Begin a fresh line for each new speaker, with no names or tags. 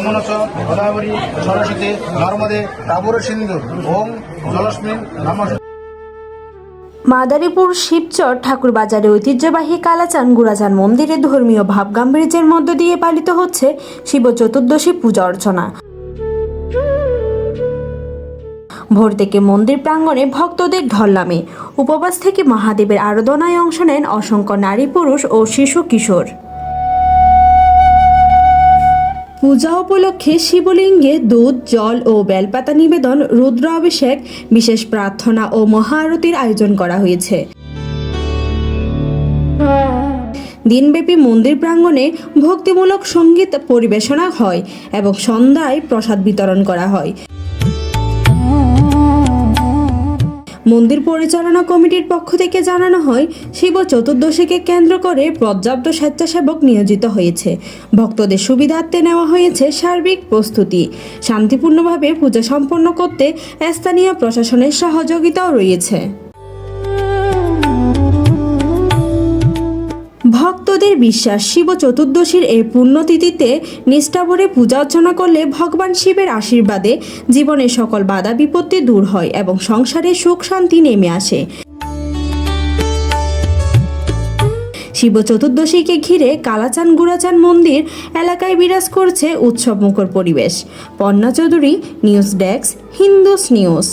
যমুনা চ গোদাবরী সরস্বতী নর্মদে কাপুরে সিন্ধু ওম জলস্মিন নমঃ।
মাদারীপুর শিবচর ঠাকুরবাজারে ঐতিহ্যবাহী কালাচান গুড়াচান মন্দিরে ধর্মীয় ভাব গাম্ভীর্যের মধ্য দিয়ে পালিত হচ্ছে শিব চতুর্দশী পূজা অর্চনা। ভোর থেকে মন্দির প্রাঙ্গণে ভক্তদের ঢল নামে। উপবাস থেকে মহাদেবের আরাধনায় অংশ নেন অসংখ্য নারী পুরুষ ও শিশু কিশোর। পূজা উপলক্ষে শিবলিঙ্গে দুধ জল ও বেলপাতা নিবেদন, রুদ্র অভিষেক, বিশেষ প্রার্থনা ও মহা আরতির আয়োজন করা হয়েছে। দিনব্যাপী মন্দির প্রাঙ্গণে ভক্তিমূলক সঙ্গীত পরিবেশনা হয় এবং সন্ধ্যায় প্রসাদ বিতরণ করা হয়। মন্দির পরিচালনা কমিটির পক্ষ থেকে জানানো হয়, শিব চতুর্দশীকে কেন্দ্র করে পর্যাপ্ত স্বেচ্ছাসেবক নিয়োজিত হয়েছে। ভক্তদের সুবিধার্থে নেওয়া হয়েছে সার্বিক প্রস্তুতি। শান্তিপূর্ণভাবে পূজা সম্পন্ন করতে স্থানীয় প্রশাসনের সহযোগিতাও রয়েছে। ভক্তদের বিশ্বাস, শিব চতুর্দশীর এই পুণ্যতিথিতে নিষ্ঠাভরে পূজা অর্চনা করলে ভগবান শিবের আশীর্বাদে জীবনের সকল বাধা বিপত্তি দূর হয় এবং সংসারে সুখ শান্তি নেমে আসে। শিব চতুর্দশীকে ঘিরে কালাচান গুড়াচান মন্দির এলাকায় বিরাজ করছে উৎসবমুখর পরিবেশ। Parna Chowdhury, news desk, Hindus news.